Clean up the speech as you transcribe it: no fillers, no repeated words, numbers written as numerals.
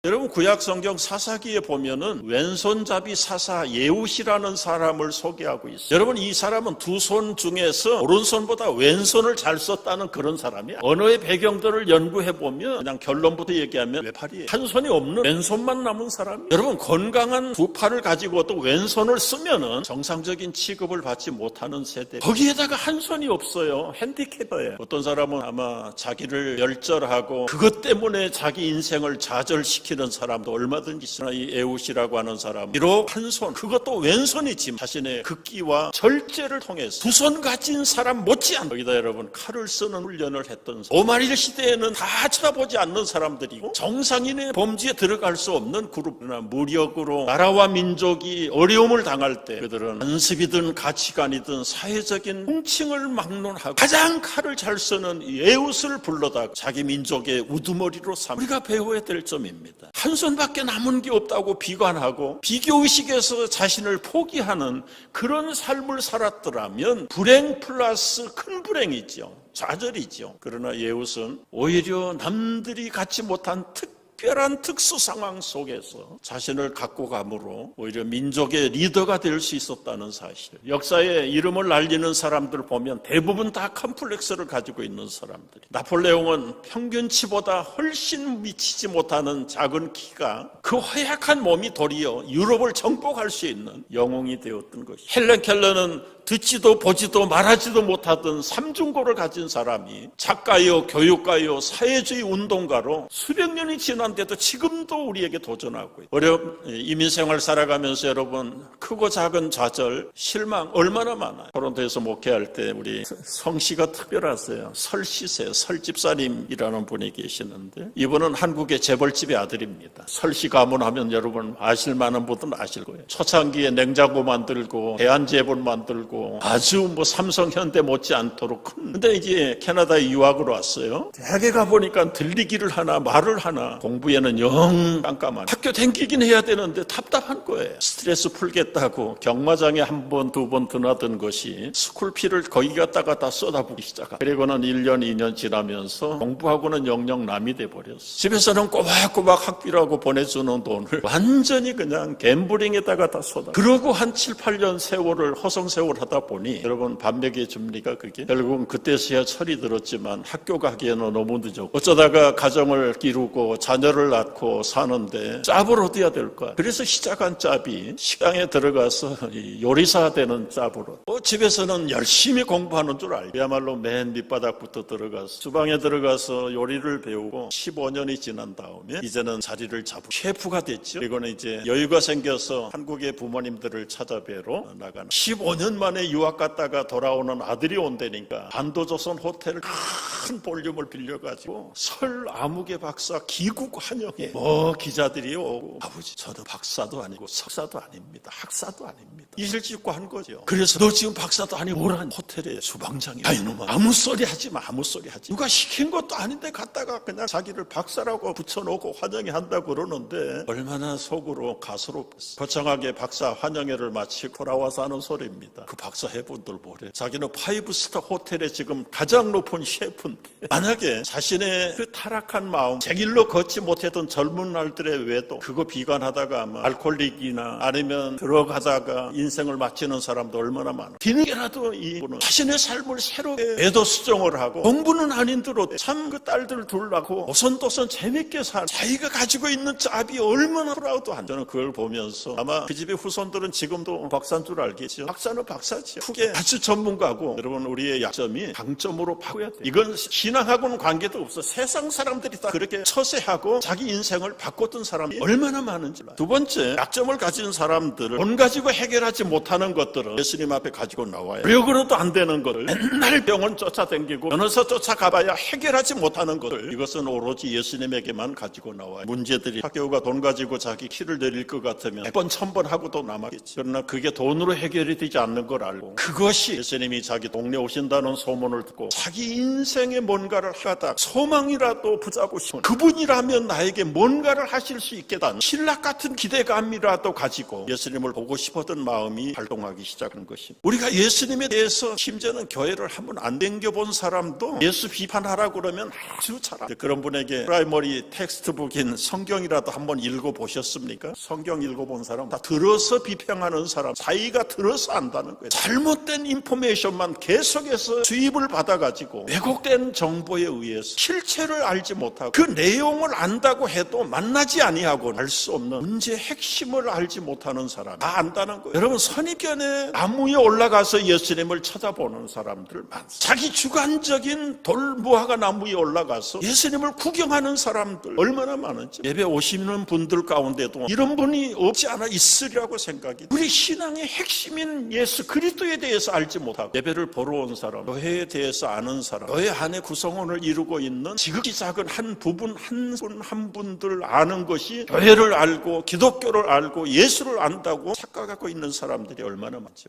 여러분 구약 성경 사사기에 보면은 왼손잡이 사사 예웃이라는 사람을 소개하고 있어요. 여러분 이 사람은 두 손 중에서 오른손보다 왼손을 잘 썼다는 그런 사람이야. 언어의 배경들을 연구해 보면 그냥 결론부터 얘기하면 외팔이에요. 한 손이 없는 왼손만 남은 사람. 여러분 건강한 두 팔을 가지고 또 왼손을 쓰면은 정상적인 취급을 받지 못하는 세대. 거기에다가 한 손이 없어요. 핸디캡이에요. 어떤 사람은 아마 자기를 열절하고 그것 때문에 자기 인생을 좌절시키는 사람도 얼마든지 있으나 이 에웃이라고 하는 사람 비록 한 손, 그것도 왼손이지만 자신의 극기와 절제를 통해서 두 손 가진 사람 못지않게 여기다 여러분 칼을 쓰는 훈련을 했던 오마일 시대에는 다 쳐다보지 않는 사람들이고 정상인의 범주에 들어갈 수 없는 그룹. 그러나 무력으로 나라와 민족이 어려움을 당할 때 그들은 관습이든 가치관이든 사회적인 통칭을 막론하고 가장 칼을 잘 쓰는 에웃을 불러다가 자기 민족의 우두머리로 삼 우리가 배워야 될 점입니다. 한 손밖에 남은 게 없다고 비관하고 비교의식에서 자신을 포기하는 그런 삶을 살았더라면 불행 플러스 큰 불행이죠. 좌절이죠. 그러나 예웃은 오히려 남들이 갖지 못한 특별한 특수 상황 속에서 자신을 갖고 감으로 오히려 민족의 리더가 될 수 있었다는 사실. 역사에 이름을 날리는 사람들 보면 대부분 다 컴플렉스를 가지고 있는 사람들이. 나폴레옹은 평균치보다 훨씬 미치지 못하는 작은 키가 그 허약한 몸이 도리어 유럽을 정복할 수 있는 영웅이 되었던 것이죠. 헬렌 켈러는 듣지도 보지도 말하지도 못하던 삼중고를 가진 사람이 작가요, 교육가요, 사회주의 운동가로 수백 년이 지난데도 지금도 우리에게 도전하고 있어요. 어려운 이민생활 살아가면서 여러분 크고 작은 좌절, 실망 얼마나 많아요. 토론토에서 목회할 때 우리 성씨가 특별하세요. 설씨세요. 설집사님이라는 분이 계시는데 이분은 한국의 재벌집의 아들입니다. 설씨 가문하면 여러분 아실 만한 분들은 아실 거예요. 초창기에 냉장고 만들고 대한제본 만들고 아주 삼성 현대 못지않도록 큰. 근데 이제 캐나다에 유학으로 왔어요. 대학에 가보니까 들리기를 하나 말을 하나 공부에는 영 깜깜한. 학교 댕기긴 해야 되는데 답답한 거예요. 스트레스 풀겠다고 경마장에 한 번, 두 번 드나든 것이 스쿨피를 거기 갔다가 다 쏟아부기 시작하고 그리고는 1년, 2년 지나면서 공부하고는 영영 남이 돼버렸어. 집에서는 꼬박꼬박 학비라고 보내주는 돈을 완전히 그냥 갬블링에다가 다 쏟아. 그러고 한 7, 8년 세월을 허송세월 하다 보니 여러분 밥 먹여줍니까 그게? 결국은 그때서야 철이 들었지만 학교 가기에는 너무 늦었고 어쩌다가 가정을 이루고 자녀를 낳고 사는데 짭을 얻어야 될 거야. 그래서 시작한 짭이 식당에 들어가서 요리사 되는 짭으로 집에서는 열심히 공부하는 줄 알고 그야말로 맨 밑바닥부터 들어가서 주방에 들어가서 요리를 배우고 15년이 지난 다음에 이제는 자리를 잡고 셰프가 됐죠. 그리고는 이제 여유가 생겨서 한국의 부모님들을 찾아뵈러 나가는 15년 만에 유학 갔다가 돌아오는 아들이 온다니까 반도조선 호텔 큰 볼륨을 빌려가지고 설 아무개 박사 기국 환영회 기자들이 오고 아버지 저도 박사도 아니고 석사도 아닙니다. 학사도 아닙니다. 이실 짓고 한 거죠. 그래서 너 지금 박사도 아니고 뭐라니 호텔에 주방장이 야 이놈아 아무 소리 하지 마 아무 소리 하지 마. 누가 시킨 것도 아닌데 갔다가 그냥 자기를 박사라고 붙여놓고 환영회 한다고 그러는데 얼마나 속으로 가스롭겠어. 거창하게 박사 환영회를 마치고 돌아와서 하는 소리입니다. 그 박사 해분들 뭐래. 자기는 5스타 호텔에 지금 가장 높은 셰프인데 만약에 자신의 그 타락한 마음 제길로 걷지 못했던 젊은 날들의 외도 그거 비관하다가 아마 알코올릭이나 아니면 들어가다가 인생을 마치는 사람도 얼마나 많아. 뒤늦게라도 이분은 자신의 삶을 새롭게 외도 수정을 하고 공부는 아닌 대로 참 그 딸들 둘 낳고 오손도손 재밌게 살 자기가 가지고 있는 짭이 얼마나 프라우드한. 저는 그걸 보면서 아마 그 집의 후손들은 지금도 박사인 줄 알겠죠. 박사는 박사죠. 후계 아주 전문가고 여러분 우리의 약점이 강점으로 바꿔야 돼요. 이건 신앙하고는 관계도 없어. 세상 사람들이 다 그렇게 처세하고 자기 인생을 바꿨던 사람이 얼마나 많은지. 두 번째 약점을 가진 사람들을 돈 가지고 해결하지 못하는 것들은 예수님 앞에 가지고 나와요. 노력으로도 안 되는 것을 맨날 병원 쫓아다니고 변호사 쫓아가봐야 해결하지 못하는 것을 이것은 오로지 예수님에게만 가지고 나와요. 문제들이 학교가 돈 가지고 자기 키를 내릴 것 같으면 100번 1000번 하고도 남았겠지. 그러나 그게 돈으로 해결이 되지 않는 걸 알고 그것이 예수님이 자기 동네 오신다는 소문을 듣고 자기 인생에 뭔가를 하다 소망이라도 붙잡고 싶은 그분이라면 나에게 뭔가를 하실 수 있겠다는 신락 같은 기대감이라도 가지고 예수님을 보고 싶었던 마음이 활동하기 시작한 것입니다. 우리가 예수님에 대해서 심지어는 교회를 한번 안 댕겨본 사람도 예수 비판하라고 그러면 아주 잘합니다. 그런 분에게 프라이머리 텍스트북인 성경이라도 한번 한번 읽어보셨습니까? 성경 읽어본 사람 다 들어서 비평하는 사람, 자기가 들어서 안다는 거예요. 잘못된 인포메이션만 계속해서 수입을 받아가지고 왜곡된 정보에 의해서 실체를 알지 못하고 그 내용을 안다고 해도 만나지 아니하고 알 수 없는 문제의 핵심을 알지 못하는 사람 다 안다는 거예요. 여러분, 선입견에 나무 위에 올라가서 예수님을 찾아보는 사람들 많습니다. 자기 주관적인 돌무화과 나무 위에 올라가서 예수님을 구경하는 사람들 얼마나 많은지. 예배 오시는 분들 가운데도 이런 분이 없지 않아 있으리라고 생각이. 우리 신앙의 핵심인 예수 그리스도에 대해서 알지 못하고 예배를 보러 온 사람, 교회에 대해서 아는 사람, 교회 안에 구성원을 이루고 있는 지극히 작은 한 부분 한 분들 아는 것이 교회를 알고 기독교를 알고 예수를 안다고 착각하고 있는 사람들이 얼마나 많죠.